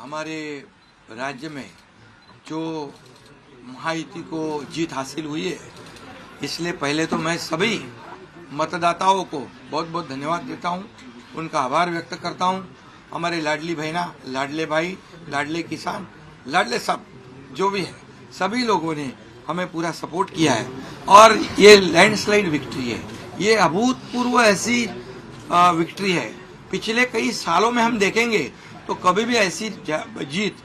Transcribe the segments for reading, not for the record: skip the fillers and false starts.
हमारे राज्य में जो महायुति को जीत हासिल हुई है, इसलिए पहले तो मैं सभी मतदाताओं को बहुत बहुत धन्यवाद देता हूं, उनका आभार व्यक्त करता हूं। हमारे लाडली बहना, लाडले भाई, लाडले किसान, लाडले सब जो भी है, सभी लोगों ने हमें पूरा सपोर्ट किया है और ये लैंडस्लाइड विक्ट्री है। ये अभूतपूर्व ऐसी विक्ट्री है। पिछले कई सालों में हम देखेंगे तो कभी भी ऐसी जीत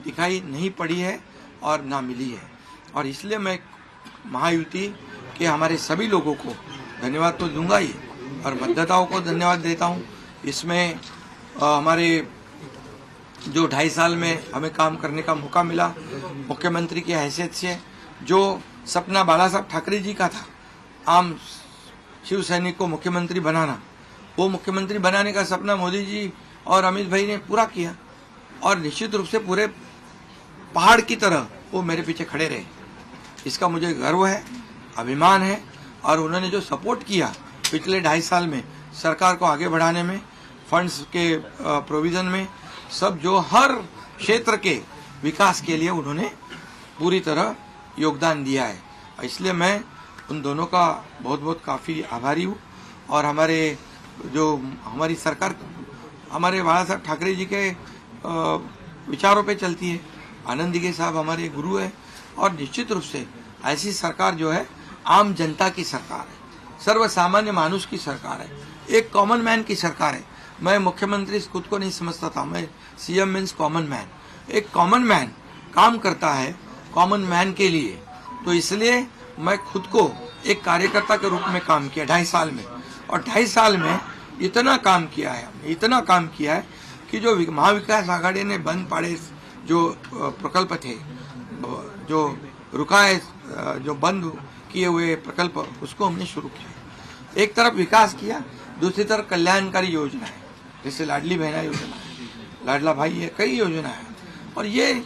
दिखाई नहीं पड़ी है और ना मिली है। और इसलिए मैं महायुति के हमारे सभी लोगों को धन्यवाद तो दूंगा ही और मतदाताओं को धन्यवाद देता हूं। इसमें हमारे जो 2.5 साल में हमें काम करने का मौका मिला, मुख्यमंत्री की हैसियत से जो सपना बाला साहब ठाकरे जी का था, आम शिव सैनिक को मुख्यमंत्री बनाना, वो मुख्यमंत्री बनाने का सपना मोदी जी और अमित भाई ने पूरा किया और निश्चित रूप से पूरे पहाड़ की तरह वो मेरे पीछे खड़े रहे। इसका मुझे गर्व है, अभिमान है। और उन्होंने जो सपोर्ट किया पिछले 2.5 साल में सरकार को आगे बढ़ाने में, फंड्स के प्रोविजन में, सब जो हर क्षेत्र के विकास के लिए उन्होंने पूरी तरह योगदान दिया है। इसलिए मैं उन दोनों का बहुत बहुत काफ़ी आभारी हूँ। और हमारे जो हमारी सरकार हमारे बाला साहब ठाकरे जी के विचारों पे चलती है। आनंद दिघे साहब हमारे गुरु है और निश्चित रूप से ऐसी सरकार जो है आम जनता की सरकार है, सर्व सामान्य मानुष की सरकार है, एक कॉमन मैन की सरकार है। मैं मुख्यमंत्री खुद को नहीं समझता था, मैं सीएम मीन्स कॉमन मैन। एक कॉमन मैन काम करता है कॉमन मैन के लिए, तो इसलिए मैं खुद को एक कार्यकर्ता के रूप में काम किया 2.5 साल में। और 2.5 साल में इतना काम किया है, हमने इतना काम किया है कि जो महाविकास आघाड़ी ने बंद पड़े जो प्रकल्प थे, जो रुका है, जो बंद किए हुए प्रकल्प, उसको हमने शुरू किया। एक तरफ विकास किया, दूसरी तरफ कल्याणकारी योजना है, जैसे लाडली बहना योजना है, लाडला भाई है, कई योजना है। और ये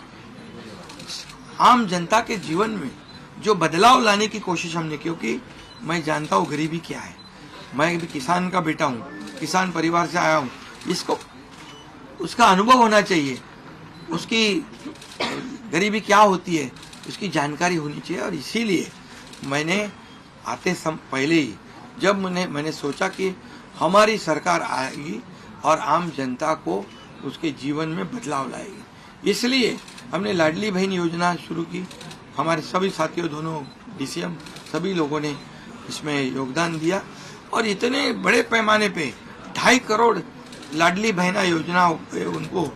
आम जनता के जीवन में जो बदलाव लाने की कोशिश हमने, क्योंकि मैं जानता हूँ गरीबी क्या है, मैं भी किसान का बेटा हूँ, किसान परिवार से आया हूँ, इसको उसका अनुभव होना चाहिए, उसकी गरीबी क्या होती है उसकी जानकारी होनी चाहिए। और इसीलिए मैंने आते पहले ही जब मैंने सोचा कि हमारी सरकार आएगी और आम जनता को उसके जीवन में बदलाव लाएगी, इसलिए हमने लाडली बहन योजना शुरू की। हमारे सभी साथियों, दोनों डीसीएम, सभी लोगों ने इसमें योगदान दिया और इतने बड़े पैमाने पे 2.5 करोड़ लाडली बहना योजना उनको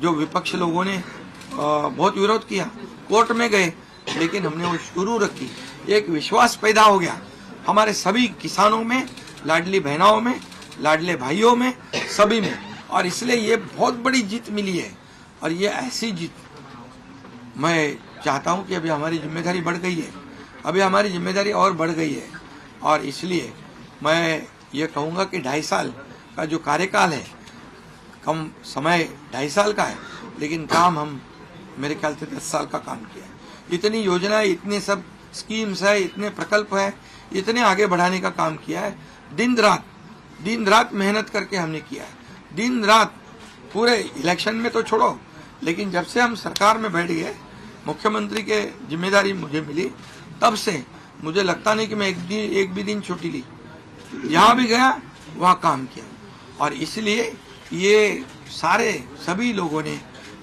जो विपक्ष लोगों ने बहुत विरोध किया, कोर्ट में गए, लेकिन हमने वो शुरू रखी। एक विश्वास पैदा हो गया हमारे सभी किसानों में, लाडली बहनाओं में, लाडले भाइयों में, सभी में। और इसलिए ये बहुत बड़ी जीत मिली है। और ये ऐसी जीत मैं चाहता हूँ कि अभी हमारी जिम्मेदारी बढ़ गई है, अभी हमारी जिम्मेदारी और बढ़ गई है। और इसलिए मैं ये कहूँगा कि 2.5 साल का जो कार्यकाल है, कम समय 2.5 साल का है, लेकिन काम हम मेरे ख्याल से 10 साल का काम किया है। इतनी योजनाएं, इतने सब स्कीम्स है, इतने प्रकल्प है, इतने आगे बढ़ाने का काम किया है। दिन रात मेहनत करके हमने किया है, दिन रात। पूरे इलेक्शन में तो छोड़ो, लेकिन जब से हम सरकार में बैठ गए, मुख्यमंत्री के जिम्मेदारी मुझे मिली, तब से मुझे लगता नहीं कि मैं एक भी दिन छुट्टी ली। जहाँ भी गया वहाँ काम किया। और इसलिए ये सभी लोगों ने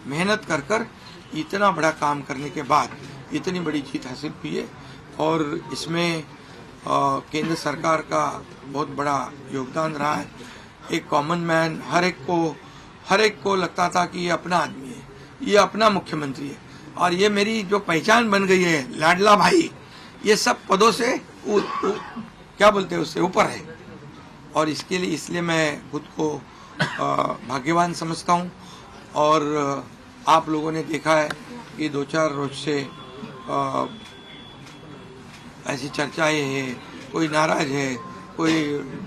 मेहनत कर इतना बड़ा काम करने के बाद इतनी बड़ी जीत हासिल हुई है। और इसमें केंद्र सरकार का बहुत बड़ा योगदान रहा है। एक कॉमन मैन, हर एक को लगता था कि ये अपना आदमी है, ये अपना मुख्यमंत्री है। और ये मेरी जो पहचान बन गई है, लाडला भाई, ये सब पदों से क्या बोलते हैं उससे ऊपर है। और इसके लिए इसलिए मैं खुद को भाग्यवान समझता हूँ। और आप लोगों ने देखा है कि 2-4 रोज से ऐसी चर्चाएं हैं, कोई नाराज है, कोई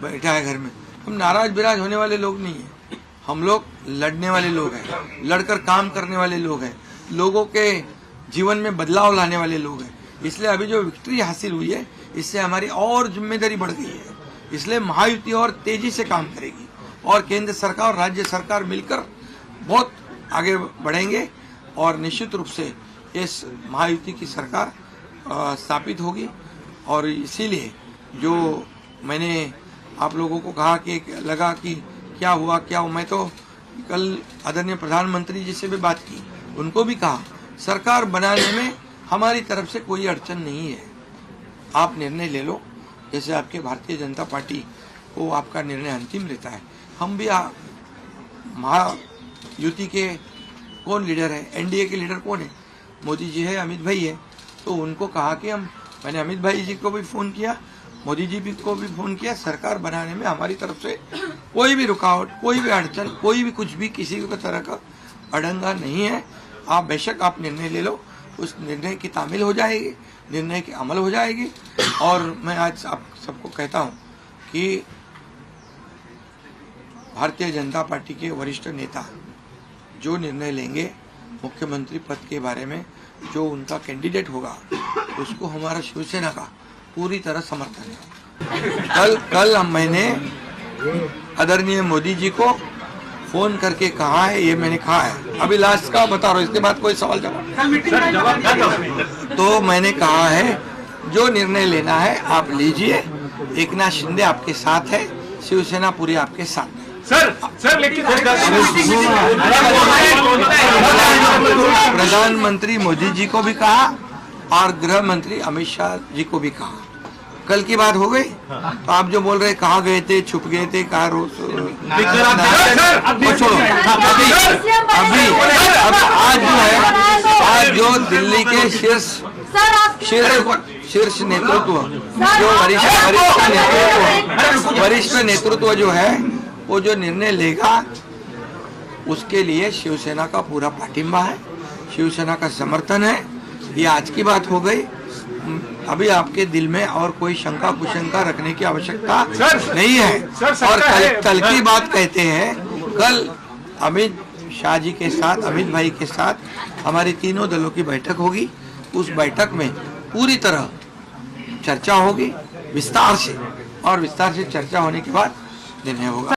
बैठा है घर में। हम नाराज बिराज होने वाले लोग नहीं हैं, हम लोग लड़ने वाले लोग हैं, लड़कर काम करने वाले लोग हैं, लोगों के जीवन में बदलाव लाने वाले लोग हैं। इसलिए अभी जो विक्ट्री हासिल हुई है, इससे हमारी और जिम्मेदारी बढ़ गई है। इसलिए महायुति और तेजी से काम करेगी और केंद्र सरकार और राज्य सरकार मिलकर बहुत आगे बढ़ेंगे और निश्चित रूप से इस महायुति की सरकार स्थापित होगी। और इसीलिए जो मैंने आप लोगों को कहा कि लगा कि क्या हुआ, मैं तो कल आदरणीय प्रधानमंत्री जी से भी बात की, उनको भी कहा सरकार बनाने में हमारी तरफ से कोई अड़चन नहीं है, आप निर्णय ले लो। जैसे आपके भारतीय जनता पार्टी को आपका निर्णय अंतिम रहता है, हम भी महायुति के कौन लीडर है, एनडीए के लीडर कौन है, मोदी जी है, अमित भाई है, तो उनको कहा कि मैंने अमित भाई जी को भी फोन किया, मोदी जी को भी फोन किया, सरकार बनाने में हमारी तरफ से कोई भी रुकावट, कोई भी अड़चन, कोई भी कुछ भी किसी भी तरह का अड़ंगा नहीं है। आप बेशक आप निर्णय ले लो, उस निर्णय की तामील हो जाएगी, निर्णय की अमल हो जाएगी। और मैं आज आप सबको कहता हूं कि भारतीय जनता पार्टी के वरिष्ठ नेता जो निर्णय लेंगे मुख्यमंत्री पद के बारे में, जो उनका कैंडिडेट होगा, उसको हमारा शिवसेना का पूरी तरह समर्थन है। कल मैंने आदरणीय मोदी जी को फोन करके कहा है, ये मैंने कहा है, अभी लास्ट का बता रहा हूँ, इसके बाद कोई सवाल जवाब। तो मैंने कहा है जो निर्णय लेना है आप लीजिए, एकनाथ शिंदे आपके साथ है, शिवसेना पूरी आपके साथ है। सर लेकिन प्रधानमंत्री मोदी जी को भी कहा और गृह मंत्री अमित शाह जी को भी कहा। कल की बात हो गई, तो आप जो बोल रहे कहाँ गए थे, छुप गए थे, कहाँ छोड़ो। अभी अब आज जो है, आज जो दिल्ली के शीर्ष नेतृत्व, जो वरिष्ठ नेतृत्व जो है, वो जो निर्णय लेगा उसके लिए शिवसेना का पूरा पाठिंबा है, शिवसेना का समर्थन है। ये आज की बात हो गई, अभी आपके दिल में और कोई शंका कुशंका रखने की आवश्यकता नहीं है। और कल की बात कहते हैं, कल अमित शाह जी के साथ, अमित भाई के साथ हमारी तीनों दलों की बैठक होगी। उस बैठक में पूरी तरह चर्चा होगी विस्तार से, और विस्तार से चर्चा होने के बाद निर्णय होगा।